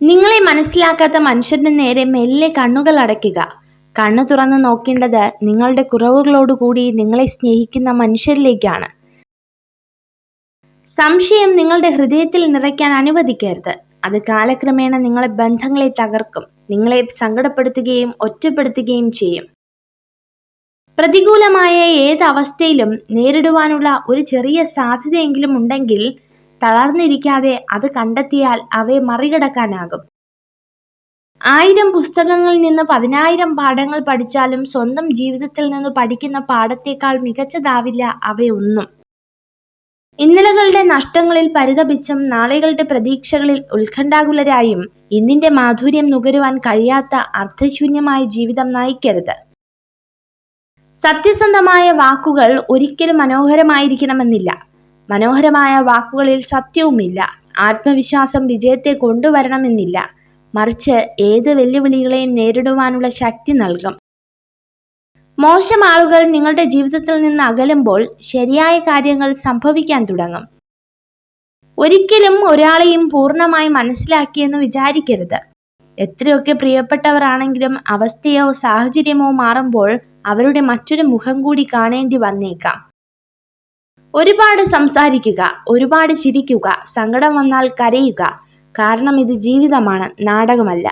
നിങ്ങളെ മനസ്സിലാക്കാത്ത മനുഷ്യന്റെ നേരെ മെല്ലെ കണ്ണുകൾ അടയ്ക്കുക. കണ്ണു തുറന്ന് നോക്കേണ്ടത് നിങ്ങളുടെ കുറവുകളോടുകൂടി നിങ്ങളെ സ്നേഹിക്കുന്ന മനുഷ്യരിലേക്കാണ്. സംശയം നിങ്ങളുടെ ഹൃദയത്തിൽ നിറയ്ക്കാൻ അനുവദിക്കരുത്. അത് കാലക്രമേണ നിങ്ങളെ ബന്ധങ്ങളെ തകർക്കും, നിങ്ങളെ സങ്കടപ്പെടുത്തുകയും ഒറ്റപ്പെടുത്തുകയും ചെയ്യും. പ്രതികൂലമായ ഏത് അവസ്ഥയിലും നേരിടുവാനുള്ള ഒരു ചെറിയ സാധ്യതയെങ്കിലും ഉണ്ടെങ്കിൽ തളർന്നിരിക്കാതെ അത് കണ്ടെത്തിയാൽ അവയെ മറികടക്കാനാകും. 1000 പുസ്തകങ്ങളിൽ നിന്ന് 10,000 പാഠങ്ങൾ പഠിച്ചാലും സ്വന്തം ജീവിതത്തിൽ നിന്ന് പഠിക്കുന്ന പാഠത്തേക്കാൾ മികച്ചതാവില്ല അവയൊന്നും. ഇന്നലകളുടെ നഷ്ടങ്ങളിൽ പരിതപിച്ചും നാളെകളുടെ പ്രതീക്ഷകളിൽ ഉത്കണ്ഠാകുലരായും ഇന്നിന്റെ മാധുര്യം നുകരുവാൻ കഴിയാത്ത അർത്ഥശൂന്യമായ ജീവിതം നയിക്കരുത്. സത്യസന്ധമായ വാക്കുകൾ ഒരിക്കലും മനോഹരമായിരിക്കണമെന്നില്ല. മനോഹരമായ വാക്കുകളിൽ സത്യവുമില്ല. ആത്മവിശ്വാസം വിജയത്തെ കൊണ്ടുവരണമെന്നില്ല. മറിച്ച് ഏത് വെല്ലുവിളികളെയും നേരിടുവാനുള്ള ശക്തി നൽകും. മോശം ആളുകൾ നിങ്ങളുടെ ജീവിതത്തിൽ നിന്ന് അകലുമ്പോൾ ശരിയായ കാര്യങ്ങൾ സംഭവിക്കാൻ തുടങ്ങും. ഒരിക്കലും ഒരാളെയും പൂർണ്ണമായി മനസ്സിലാക്കിയെന്ന് വിചാരിക്കരുത്. എത്രയൊക്കെ പ്രിയപ്പെട്ടവരാണെങ്കിലും അവസ്ഥയോ സാഹചര്യമോ മാറുമ്പോൾ അവരുടെ മറ്റൊരു മുഖം കൂടി കാണേണ്ടി വന്നേക്കാം. ഒരുപാട് സംസാരിക്കുക, ഒരുപാട് ചിരിക്കുക, സങ്കടം വന്നാൽ കരയുക. കാരണം ഇത് ജീവിതമാണ്, നാടകമല്ല.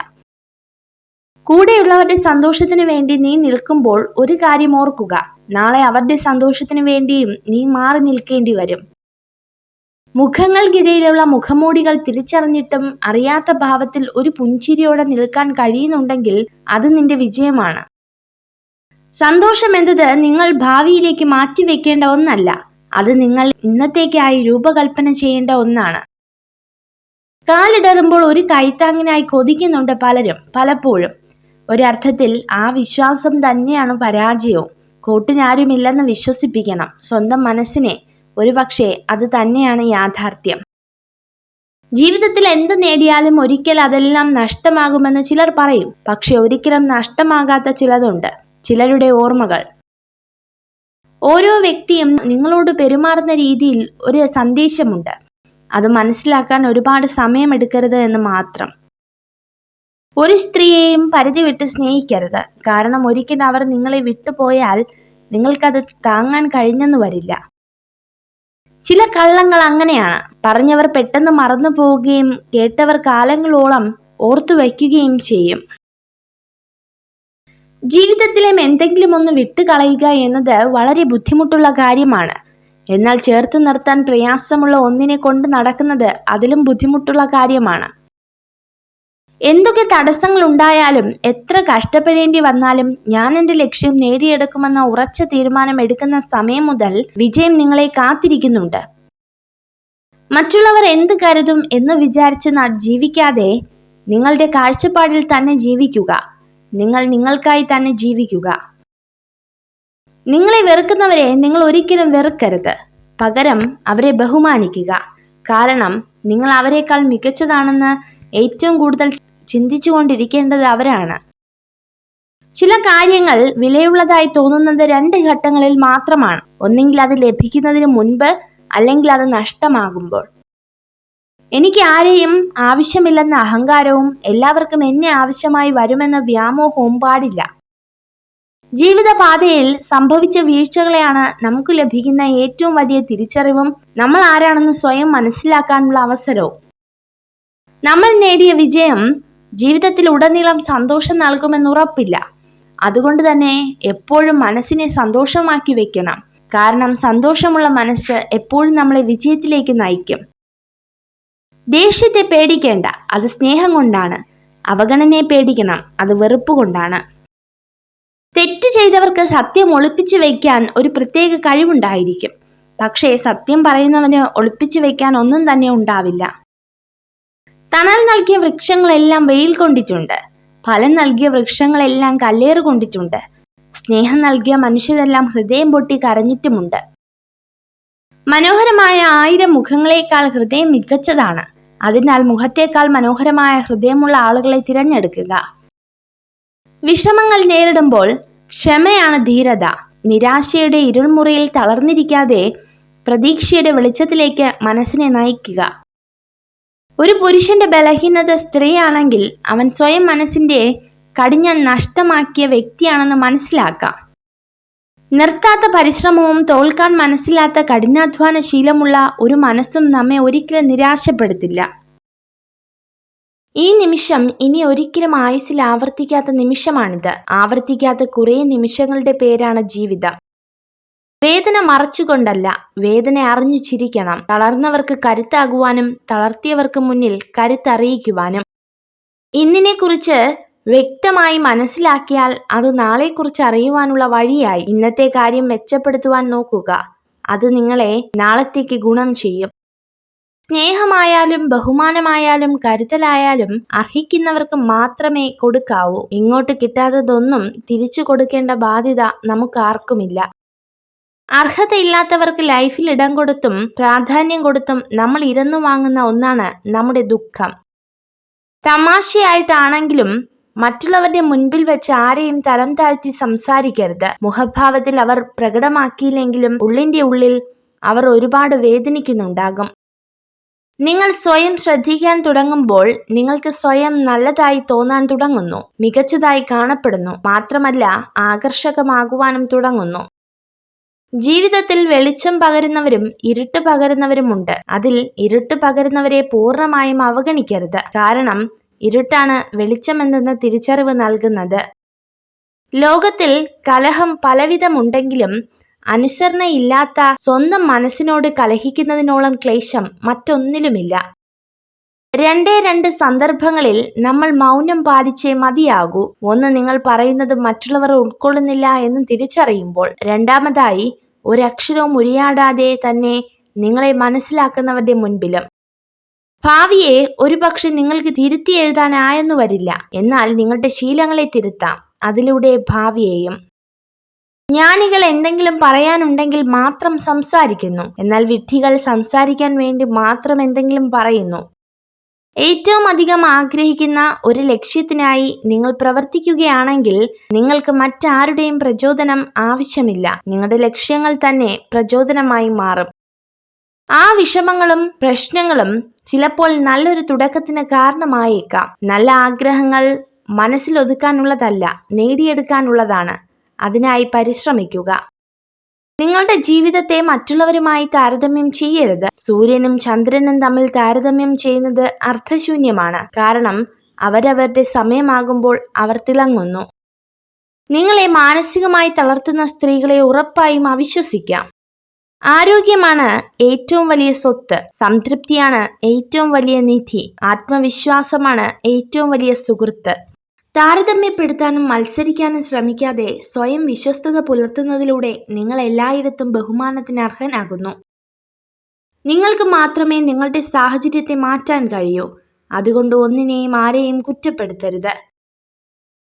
കൂടെയുള്ളവരുടെ സന്തോഷത്തിന് വേണ്ടി നീ നിൽക്കുമ്പോൾ ഒരു കാര്യം ഓർക്കുക, നാളെ അവരുടെ സന്തോഷത്തിന് വേണ്ടിയും നീ മാറി നിൽക്കേണ്ടി വരും. മുഖങ്ങൾക്കിടയിലുള്ള മുഖമൂടികൾ തിരിച്ചറിഞ്ഞിട്ടും അറിയാത്ത ഭാവത്തിൽ ഒരു പുഞ്ചിരിയോടെ നിൽക്കാൻ കഴിയുന്നുണ്ടെങ്കിൽ അത് നിന്റെ വിജയമാണ്. സന്തോഷം എന്നത് നിങ്ങൾ ഭാവിയിലേക്ക് മാറ്റിവെക്കേണ്ട ഒന്നല്ല, അത് നിങ്ങൾ ഇന്നത്തേക്കായി രൂപകൽപ്പന ചെയ്യേണ്ട ഒന്നാണ്. കാലിടറുമ്പോൾ ഒരു കൈത്താങ്ങിനായി കൊതിക്കുന്നുണ്ട് പലപ്പോഴും. ഒരർത്ഥത്തിൽ ആ വിശ്വാസം തന്നെയാണ് പരാജയവും. കൂട്ടിനാരുമില്ലെന്ന് വിശ്വസിപ്പിക്കണം സ്വന്തം മനസ്സിനെ. ഒരുപക്ഷെ അത് തന്നെയാണ് യാഥാർത്ഥ്യം. ജീവിതത്തിൽ എന്ത് നേടിയാലും ഒരിക്കൽ അതെല്ലാം നഷ്ടമാകുമെന്ന് ചിലർ പറയും. പക്ഷെ ഒരിക്കലും നഷ്ടമാകാത്ത ചിലതുണ്ട്, ചിലരുടെ ഓർമ്മകൾ. ഓരോ വ്യക്തിയും നിങ്ങളോട് പെരുമാറുന്ന രീതിയിൽ ഒരു സന്ദേശമുണ്ട്. അത് മനസ്സിലാക്കാൻ ഒരുപാട് സമയമെടുക്കരുത് എന്ന് മാത്രം. ഒരു സ്ത്രീയെയും പരിധി വിട്ട് സ്നേഹിക്കരുത്. കാരണം ഒരിക്കൽ അവർ നിങ്ങളെ വിട്ടുപോയാൽ നിങ്ങൾക്കത് താങ്ങാൻ കഴിഞ്ഞെന്ന് വരില്ല. ചില കള്ളങ്ങൾ അങ്ങനെയാണ്. പറഞ്ഞവർ പെട്ടെന്ന് മറന്നു പോവുകയും കേട്ടവർ കാലങ്ങളോളം ഓർത്തു വയ്ക്കുകയും ചെയ്യും. ജീവിതത്തിലെ എന്തെങ്കിലും ഒന്ന് വിട്ടുകളയുക എന്നത് വളരെ ബുദ്ധിമുട്ടുള്ള കാര്യമാണ്. എന്നാൽ ചേർത്ത് നിർത്താൻ പ്രയാസമുള്ള ഒന്നിനെ കൊണ്ട് നടക്കുന്നത് അതിലും ബുദ്ധിമുട്ടുള്ള കാര്യമാണ്. എന്തൊക്കെ തടസ്സങ്ങൾ ഉണ്ടായാലും എത്ര കഷ്ടപ്പെടേണ്ടി വന്നാലും ഞാൻ എൻ്റെ ലക്ഷ്യം നേടിയെടുക്കുമെന്ന ഉറച്ച തീരുമാനം എടുക്കുന്ന സമയം മുതൽ വിജയം നിങ്ങളെ കാത്തിരിക്കുന്നുണ്ട്. മറ്റുള്ളവർ എന്ത് കരുതും എന്ന് വിചാരിച്ച് ജീവിക്കാതെ നിങ്ങളുടെ കാഴ്ചപ്പാടിൽ തന്നെ ജീവിക്കുക. നിങ്ങൾ നിങ്ങൾക്കായി തന്നെ ജീവിക്കുക. നിങ്ങളെ വെറുക്കുന്നവരെ നിങ്ങൾ ഒരിക്കലും വെറുക്കരുത്. പകരം അവരെ ബഹുമാനിക്കുക. കാരണം നിങ്ങൾ അവരെക്കാൾ മികച്ചതാണെന്ന് ഏറ്റവും കൂടുതൽ ചിന്തിച്ചുകൊണ്ടിരിക്കേണ്ടത് അവരാണ്. ചില കാര്യങ്ങൾ വിലയുള്ളതായി തോന്നുന്നത് 2 ഘട്ടങ്ങളിൽ മാത്രമാണ്. ഒന്നെങ്കിൽ അത് ലഭിക്കുന്നതിന് മുൻപ്, അല്ലെങ്കിൽ അത് നഷ്ടമാകുമ്പോൾ. എനിക്ക് ആരെയും ആവശ്യമില്ലെന്ന അഹങ്കാരവും എല്ലാവർക്കും എന്നെ ആവശ്യമായി വരുമെന്ന വ്യാമോഹവും പാടില്ല. ജീവിതപാതയിൽ സംഭവിച്ച വീഴ്ചകളെയാണ് നമുക്ക് ലഭിക്കുന്ന ഏറ്റവും വലിയ തിരിച്ചറിവും നമ്മൾ ആരാണെന്ന് സ്വയം മനസ്സിലാക്കാനുള്ള അവസരവും. നമ്മൾ നേടിയ വിജയം ജീവിതത്തിൽ ഉടനീളം സന്തോഷം നൽകുമെന്നുറപ്പില്ല. അതുകൊണ്ട് തന്നെ എപ്പോഴും മനസ്സിനെ സന്തോഷമാക്കി വെക്കണം. കാരണം സന്തോഷമുള്ള മനസ്സ് എപ്പോഴും നമ്മളെ വിജയത്തിലേക്ക് നയിക്കും. ദേഷ്യത്തെ പേടിക്കേണ്ട, അത് സ്നേഹം കൊണ്ടാണ്. അവഗണനയെ പേടിക്കണം, അത് വെറുപ്പ് കൊണ്ടാണ്. തെറ്റു ചെയ്തവർക്ക് സത്യം ഒളിപ്പിച്ചു വയ്ക്കാൻ ഒരു പ്രത്യേക കഴിവുണ്ടായിരിക്കും. പക്ഷേ സത്യം പറയുന്നവന് ഒളിപ്പിച്ചു വയ്ക്കാൻ ഒന്നും തന്നെ ഉണ്ടാവില്ല. തണൽ നൽകിയ വൃക്ഷങ്ങളെല്ലാം വെയിൽ കൊണ്ടിട്ടുണ്ട്. ഫലം നൽകിയ വൃക്ഷങ്ങളെല്ലാം കല്ലേറ് കൊണ്ടിട്ടുണ്ട്. സ്നേഹം നൽകിയ മനുഷ്യരെല്ലാം ഹൃദയം പൊട്ടി കരഞ്ഞിട്ടുമുണ്ട്. മനോഹരമായ 1000 മുഖങ്ങളെക്കാൾ ഹൃദയം മികച്ചതാണ്. അതിനാൽ മുഖത്തേക്കാൾ മനോഹരമായ ഹൃദയമുള്ള ആളുകളെ തിരഞ്ഞെടുക്കുക. വിഷമങ്ങൾ നേരിടുമ്പോൾ ക്ഷമയാണ് ധീരത. നിരാശയുടെ ഇരുൾമുറിയിൽ തളർന്നിരിക്കാതെ പ്രതീക്ഷയുടെ വെളിച്ചത്തിലേക്ക് മനസ്സിനെ നയിക്കുക. ഒരു പുരുഷന്റെ ബലഹീനത സ്ത്രീയാണെങ്കിൽ അവൻ സ്വയം മനസ്സിന്റെ കടിഞ്ഞാൺ നഷ്ടമാക്കിയ വ്യക്തിയാണെന്ന് മനസ്സിലാക്കാം. നിർത്താത്ത പരിശ്രമവും തോൽക്കാൻ മനസ്സിലാത്ത കഠിനാധ്വാന ശീലമുള്ള ഒരു മനസ്സും നമ്മെ ഒരിക്കലും നിരാശപ്പെടുത്തില്ല. ഈ നിമിഷം ഇനി ഒരിക്കലും ആയുസ്സിൽ ആവർത്തിക്കാത്ത നിമിഷമാണിത്. ആവർത്തിക്കാത്ത കുറേ നിമിഷങ്ങളുടെ പേരാണ് ജീവിതം. വേദന മറച്ചുകൊണ്ടല്ല, വേദന അറിഞ്ഞു ചിരിക്കണം. തളർന്നവർക്ക് കരുത്താകുവാനും തളർത്തിയവർക്ക് മുന്നിൽ കരുത്തറിയിക്കുവാനും. ഇന്നിനെക്കുറിച്ച് വ്യക്തമായി മനസ്സിലാക്കിയാൽ അത് നാളെക്കുറിച്ച് അറിയുവാനുള്ള വഴിയായി. ഇന്നത്തെ കാര്യം മെച്ചപ്പെടുത്തുവാൻ നോക്കുക. അത് നിങ്ങളെ നാളത്തേക്ക് ഗുണം ചെയ്യും. സ്നേഹമായാലും ബഹുമാനമായാലും കരുതലായാലും അർഹിക്കുന്നവർക്ക് മാത്രമേ കൊടുക്കാവൂ. ഇങ്ങോട്ട് കിട്ടാത്തതൊന്നും തിരിച്ചു കൊടുക്കേണ്ട ബാധ്യത നമുക്കാർക്കുമില്ല. അർഹതയില്ലാത്തവർക്ക് ലൈഫിൽ ഇടം കൊടുത്തും പ്രാധാന്യം കൊടുത്തും നമ്മൾ ഇരന്നു വാങ്ങുന്ന ഒന്നാണ് നമ്മുടെ ദുഃഖം. തമാശയായിട്ടാണെങ്കിലും മറ്റുള്ളവരുടെ മുൻപിൽ വെച്ച് ആരെയും തരം താഴ്ത്തി സംസാരിക്കരുത്. മുഖഭാവത്തിൽ അവർ പ്രകടമാക്കിയില്ലെങ്കിലും ഉള്ളിന്റെ ഉള്ളിൽ അവർ ഒരുപാട് വേദനിക്കുന്നുണ്ടാകും. നിങ്ങൾ സ്വയം ശ്രദ്ധിക്കാൻ തുടങ്ങുമ്പോൾ നിങ്ങൾക്ക് സ്വയം നല്ലതായി തോന്നാൻ തുടങ്ങുന്നു, മികച്ചതായി കാണപ്പെടുന്നു, മാത്രമല്ല ആകർഷകമാകുവാനും തുടങ്ങുന്നു. ജീവിതത്തിൽ വെളിച്ചം പകരുന്നവരും ഇരുട്ട് പകരുന്നവരുമുണ്ട്. അതിൽ ഇരുട്ട് പകരുന്നവരെ പൂർണ്ണമായും അവഗണിക്കരുത്. കാരണം ഇരുട്ടാണ് വെളിച്ചമെന്ന തിരിച്ചറിവ് നൽകുന്നത്. ലോകത്തിൽ കലഹം പലവിധമുണ്ടെങ്കിലും അനുസരണയില്ലാത്ത സ്വന്തം മനസ്സിനോട് കലഹിക്കുന്നതിനോളം ക്ലേശം മറ്റൊന്നിലുമില്ല. രണ്ട് സന്ദർഭങ്ങളിൽ നമ്മൾ മൗനം പാലിച്ചേ മതിയാകൂ. ഒന്ന്, നിങ്ങൾ പറയുന്നത് മറ്റുള്ളവർ ഉൾക്കൊള്ളുന്നില്ല എന്ന് തിരിച്ചറിയുമ്പോൾ. രണ്ടാമതായി, ഒരക്ഷരവും ഉരിയാടാതെ തന്നെ നിങ്ങളെ മനസ്സിലാക്കുന്നവരുടെ മുൻപിലും. ഭാവിയെ ഒരുപക്ഷെ നിങ്ങൾക്ക് തിരുത്തി എഴുതാനായെന്നു വരില്ല, എന്നാൽ നിങ്ങളുടെ ശീലങ്ങളെ തിരുത്താം, അതിലൂടെ ഭാവിയെയും. ജ്ഞാനികൾ എന്തെങ്കിലും പറയാനുണ്ടെങ്കിൽ മാത്രം സംസാരിക്കുന്നു, എന്നാൽ വിഡ്ഢികൾ സംസാരിക്കാൻ വേണ്ടി മാത്രം എന്തെങ്കിലും പറയുന്നു. ഏറ്റവും അധികം ആഗ്രഹിക്കുന്ന ഒരു ലക്ഷ്യത്തിനായി നിങ്ങൾ പ്രവർത്തിക്കുകയാണെങ്കിൽ നിങ്ങൾക്ക് മറ്റാരുടെയും പ്രചോദനം ആവശ്യമില്ല. നിങ്ങളുടെ ലക്ഷ്യങ്ങൾ തന്നെ പ്രചോദനമായി മാറും. ആ വിഷമങ്ങളും പ്രശ്നങ്ങളും ചിലപ്പോൾ നല്ലൊരു തുടക്കത്തിന് കാരണമായേക്കാം. നല്ല ആഗ്രഹങ്ങൾ മനസ്സിലൊതുക്കാനുള്ളതല്ല, നേടിയെടുക്കാനുള്ളതാണ്. അതിനായി പരിശ്രമിക്കുക. നിങ്ങളുടെ ജീവിതത്തെ മറ്റുള്ളവരുമായി താരതമ്യം ചെയ്യരുത്. സൂര്യനും ചന്ദ്രനും തമ്മിൽ താരതമ്യം ചെയ്യുന്നത് അർത്ഥശൂന്യമാണ്. കാരണം അവരവരുടെ സമയമാകുമ്പോൾ അവർ തിളങ്ങുന്നു. നിങ്ങളെ മാനസികമായി തളർത്തുന്ന സ്ത്രീകളെ ഉറപ്പായും അവിശ്വസിക്കാം. ആരോഗ്യമാണ് ഏറ്റവും വലിയ സ്വത്ത്. സംതൃപ്തിയാണ് ഏറ്റവും വലിയ നിധി. ആത്മവിശ്വാസമാണ് ഏറ്റവും വലിയ സുഹൃത്ത്. താരതമ്യപ്പെടുത്താനും മത്സരിക്കാനും ശ്രമിക്കാതെ സ്വയം വിശ്വസ്തത പുലർത്തുന്നതിലൂടെ നിങ്ങൾ എല്ലായിടത്തും ബഹുമാനത്തിന് അർഹനാകുന്നു. നിങ്ങൾക്ക് മാത്രമേ നിങ്ങളുടെ സാഹചര്യത്തെ മാറ്റാൻ കഴിയൂ. അതുകൊണ്ട് ഒന്നിനെയും ആരെയും കുറ്റപ്പെടുത്തരുത്.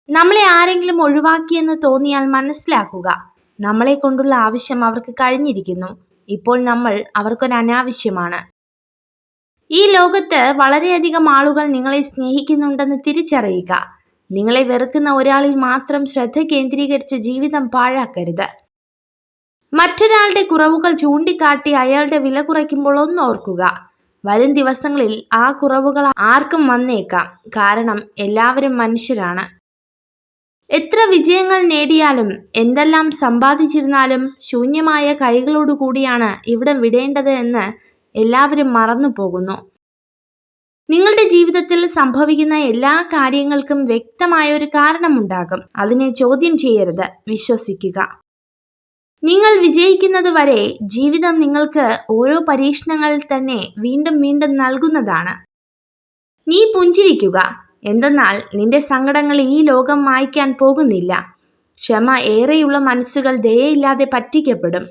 നമ്മളെ ആരെങ്കിലും ഒഴിവാക്കിയെന്ന് തോന്നിയാൽ മനസ്സിലാക്കുക, നമ്മളെ കൊണ്ടുള്ള ആവശ്യം അവർക്ക് കഴിഞ്ഞിരിക്കുന്നു. ഇപ്പോൾ നമ്മൾ അവർക്കൊരു അനാവശ്യമാണ്. ഈ ലോകത്ത് വളരെയധികം ആളുകൾ നിങ്ങളെ സ്നേഹിക്കുന്നുണ്ടെന്ന് തിരിച്ചറിയുക. നിങ്ങളെ വെറുക്കുന്ന ഒരാളിൽ മാത്രം ശ്രദ്ധ കേന്ദ്രീകരിച്ച് ജീവിതം പാഴാക്കരുത്. മറ്റൊരാളുടെ കുറവുകൾ ചൂണ്ടിക്കാട്ടി അയാളുടെ വില കുറയ്ക്കുമ്പോൾ ഒന്നോർക്കുക, വരും ദിവസങ്ങളിൽ ആ കുറവുകൾ ആർക്കും വന്നേക്കാം. കാരണം എല്ലാവരും മനുഷ്യരാണ്. എത്ര വിജയങ്ങൾ നേടിയാലും എന്തെല്ലാം സമ്പാദിച്ചിരുന്നാലും ശൂന്യമായ കൈകളോടുകൂടിയാണ് ഇവിടം വിടേണ്ടത് എന്ന് എല്ലാവരും മറന്നു പോകുന്നു. നിങ്ങളുടെ ജീവിതത്തിൽ സംഭവിക്കുന്ന എല്ലാ കാര്യങ്ങൾക്കും വ്യക്തമായ ഒരു കാരണമുണ്ടാകും. അതിനെ ചോദ്യം ചെയ്യരുത്, വിശ്വസിക്കുക. നിങ്ങൾ വിജയിക്കുന്നത് വരെ ജീവിതം നിങ്ങൾക്ക് ഓരോ പരീക്ഷണങ്ങൾ തന്നെ വീണ്ടും വീണ്ടും നൽകുന്നതാണ്. നീ പുഞ്ചിരിക്കുക, എന്തെന്നാൽ നിന്റെ സങ്കടങ്ങൾ ഈ ലോകം മായ്ക്കാൻ പോകുന്നില്ല. ക്ഷമ ഏറെയുള്ള മനസ്സുകൾ ദയയില്ലാതെ പറ്റിക്കപ്പെടും.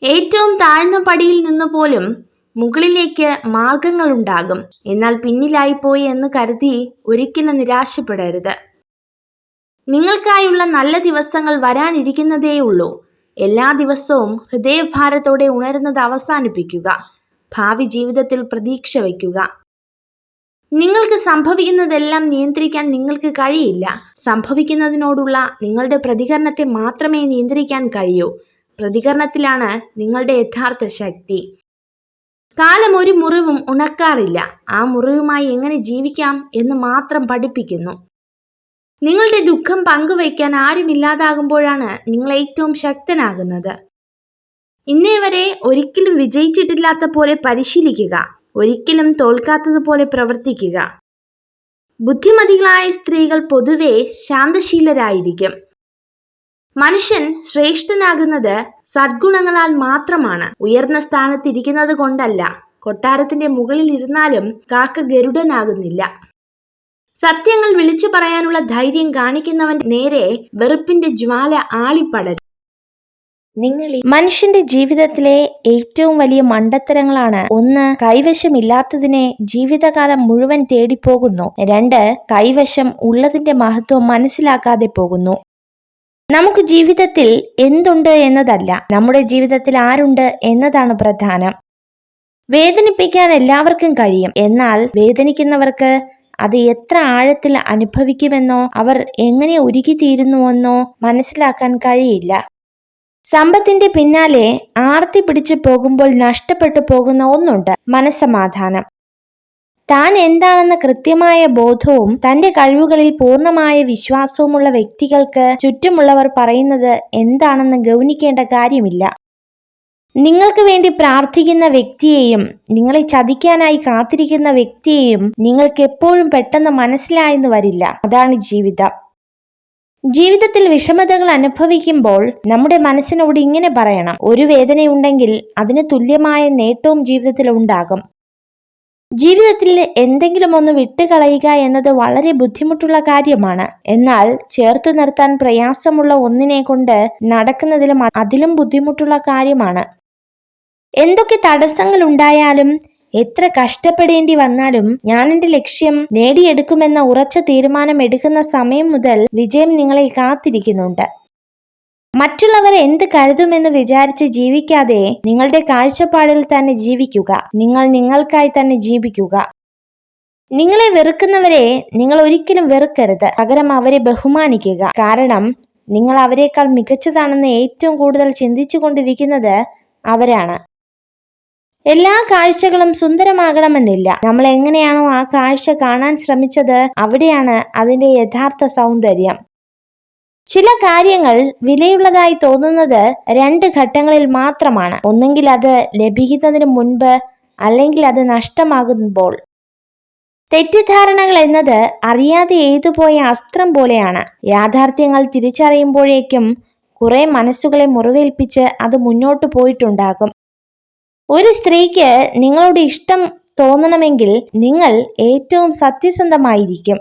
ഏറ്റവും താഴ്ന്ന പടിയിൽ നിന്ന് പോലും മുകളിലേക്ക് മാർഗങ്ങളുണ്ടാകും. എന്നാൽ പിന്നിലായിപ്പോയി എന്ന് കരുതി ഒരിക്കലും നിരാശപ്പെടരുത്. നിങ്ങൾക്കായുള്ള നല്ല ദിവസങ്ങൾ വരാനിരിക്കുന്നതേയുള്ളൂ. എല്ലാ ദിവസവും ഹൃദയഭാരത്തോടെ ഉണരുന്നത് അവസാനിപ്പിക്കുക. ഭാവി ജീവിതത്തിൽ പ്രതീക്ഷ വയ്ക്കുക. നിങ്ങൾക്ക് സംഭവിക്കുന്നതെല്ലാം നിയന്ത്രിക്കാൻ നിങ്ങൾക്ക് കഴിയില്ല. സംഭവിക്കുന്നതിനോടുള്ള നിങ്ങളുടെ പ്രതികരണത്തെ മാത്രമേ നിയന്ത്രിക്കാൻ കഴിയൂ. പ്രതികരണത്തിലാണ് നിങ്ങളുടെ യഥാർത്ഥ ശക്തി. കാലം ഒരു മുറിവും ഉണക്കാറില്ല. ആ മുറിവുമായി എങ്ങനെ ജീവിക്കാം എന്ന് മാത്രം പഠിപ്പിക്കുന്നു. നിങ്ങളുടെ ദുഃഖം പങ്കുവയ്ക്കാൻ ആരുമില്ലാതാകുമ്പോഴാണ് നിങ്ങൾ ഏറ്റവും ശക്തനാകുന്നത്. ഇന്നേ വരെ ഒരിക്കലും വിജയിച്ചിട്ടില്ലാത്ത പോലെ പരിശീലിക്കുക. ഒരിക്കലും തോൽക്കാത്തതുപോലെ പ്രവർത്തിക്കുക. ബുദ്ധിമതികളായ സ്ത്രീകൾ പൊതുവെ ശാന്തശീലരായിരിക്കും. മനുഷ്യൻ ശ്രേഷ്ഠനാകുന്നത് സദ്ഗുണങ്ങളാൽ മാത്രമാണ്. ഉയർന്ന സ്ഥാനത്തിരിക്കുന്നത് കൊണ്ടല്ല. കൊട്ടാരത്തിന്റെ മുകളിൽ ഇരുന്നാലും കാക്ക ഗരുഡനാകുന്നില്ല. സത്യങ്ങൾ വിളിച്ചു പറയാനുള്ള ധൈര്യം കാണിക്കുന്നവൻ നേരെ വെറുപ്പിന്റെ ജ്വാല ആളിപ്പടരും. മനുഷ്യന്റെ ജീവിതത്തിലെ ഏറ്റവും വലിയ മണ്ടത്തരങ്ങളാണ്: 1. കൈവശമില്ലാത്തതിനെ ജീവിതകാലം മുഴുവൻ തേടിപ്പോകുന്നു. 2. കൈവശം ഉള്ളതിന്റെ മഹത്വം മനസ്സിലാക്കാതെ പോകുന്നു. നമുക്ക് ജീവിതത്തിൽ എന്തുണ്ട് എന്നതല്ല, നമ്മുടെ ജീവിതത്തിൽ ആരുണ്ട് എന്നതാണ് പ്രധാനം. വേദനിപ്പിക്കാൻ എല്ലാവർക്കും കഴിയും. എന്നാൽ വേദനിക്കുന്നവർക്ക് അത് എത്ര ആഴത്തിൽ അനുഭവിക്കുമെന്നോ അവർ എങ്ങനെ ഉരുകിത്തീരുന്നുവെന്നോ മനസ്സിലാക്കാൻ കഴിയില്ല. സമ്പത്തിന്റെ പിന്നാലെ ആർത്തി പിടിച്ചു പോകുമ്പോൾ നഷ്ടപ്പെട്ടു പോകുന്ന ഒന്നുണ്ട്: മനസ്സമാധാനം. താൻ എന്താണെന്ന കൃത്യമായ ബോധവും തന്റെ കഴിവുകളിൽ പൂർണ്ണമായ വിശ്വാസവുമുള്ള വ്യക്തികൾക്ക് ചുറ്റുമുള്ളവർ പറയുന്നത് എന്താണെന്ന് ഗൗനിക്കേണ്ട കാര്യമില്ല. നിങ്ങൾക്ക് വേണ്ടി പ്രാർത്ഥിക്കുന്ന വ്യക്തിയെയും നിങ്ങളെ ചതിക്കാനായി കാത്തിരിക്കുന്ന വ്യക്തിയെയും നിങ്ങൾക്ക് എപ്പോഴും പെട്ടെന്ന് മനസ്സിലായെന്ന് വരില്ല. അതാണ് ജീവിതം. ജീവിതത്തിൽ വിഷമതകൾ അനുഭവിക്കുമ്പോൾ നമ്മുടെ മനസ്സിനോട് ഇങ്ങനെ പറയണം: ഒരു വേദനയുണ്ടെങ്കിൽ അതിന് തുല്യമായ നേട്ടവും ജീവിതത്തിൽ ഉണ്ടാകും. ജീവിതത്തിൽ എന്തെങ്കിലും ഒന്ന് വിട്ടുകളയുക എന്നത് വളരെ ബുദ്ധിമുട്ടുള്ള കാര്യമാണ്. എന്നാൽ ചേർത്തു നിർത്താൻ പ്രയാസമുള്ള ഒന്നിനെ കൊണ്ട് നടക്കുന്നതിലും അതിലും ബുദ്ധിമുട്ടുള്ള കാര്യമാണ്. എന്തൊക്കെ തടസ്സങ്ങൾ ഉണ്ടായാലും എത്ര കഷ്ടപ്പെടേണ്ടി വന്നാലും ഞാൻ എന്റെ ലക്ഷ്യം നേടിയെടുക്കുമെന്ന ഉറച്ച തീരുമാനം എടുക്കുന്ന സമയം മുതൽ വിജയം നിങ്ങളെ കാത്തിരിക്കുന്നുണ്ട്. മറ്റുള്ളവർ എന്ത് കരുതുമെന്ന് വിചാരിച്ച് ജീവിക്കാതെ നിങ്ങളുടെ കാഴ്ചപ്പാടിൽ തന്നെ ജീവിക്കുക. നിങ്ങൾ നിങ്ങൾക്കായി തന്നെ ജീവിക്കുക. നിങ്ങളെ വെറുക്കുന്നവരെ നിങ്ങൾ ഒരിക്കലും വെറുക്കരുത്. പകരം അവരെ ബഹുമാനിക്കുക. കാരണം നിങ്ങൾ അവരെക്കാൾ മികച്ചതാണെന്ന് ഏറ്റവും കൂടുതൽ ചിന്തിച്ചു കൊണ്ടിരിക്കുന്നത് അവരാണ്. എല്ലാ കാഴ്ചകളും സുന്ദരമാകണമെന്നില്ല. നമ്മൾ എങ്ങനെയാണോ ആ കാഴ്ച കാണാൻ ശ്രമിച്ചത് അവിടെയാണ് അതിന്റെ യഥാർത്ഥ സൗന്ദര്യം. ചില കാര്യങ്ങൾ വിലയുള്ളതായി തോന്നുന്നത് 2 ഘട്ടങ്ങളിൽ മാത്രമാണ്: ഒന്നെങ്കിൽ അത് ലഭിക്കുന്നതിന് മുൻപ്, അല്ലെങ്കിൽ അത് നഷ്ടമാകുമ്പോൾ. തെറ്റിദ്ധാരണകൾ എന്നത് അറിയാതെ എയ്തുപോയ അസ്ത്രം പോലെയാണ്. യാഥാർത്ഥ്യങ്ങൾ തിരിച്ചറിയുമ്പോഴേക്കും കുറെ മനസ്സുകളെ മുറിവേൽപ്പിച്ച് അത് മുന്നോട്ട് പോയിട്ടുണ്ടാകും. ഒരു സ്ത്രീക്ക് നിങ്ങളോട് ഇഷ്ടം തോന്നണമെങ്കിൽ നിങ്ങൾ ഏറ്റവും സത്യസന്ധമായിരിക്കും.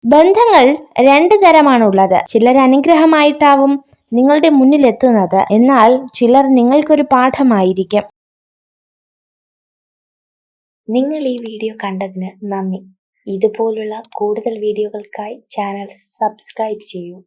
ബന്ധങ്ങൾ 2 തരമാണുള്ളത്. ചിലർ അനുഗ്രഹമായിട്ടാവും നിങ്ങളുടെ മുന്നിൽ എത്തുന്നത്, എന്നാൽ ചിലർ നിങ്ങൾക്കൊരു പാഠമായിരിക്കും. നിങ്ങൾ ഈ വീഡിയോ കണ്ടതിന് നന്ദി. ഇതുപോലുള്ള കൂടുതൽ വീഡിയോകൾക്കായി ചാനൽ സബ്സ്ക്രൈബ് ചെയ്യൂ.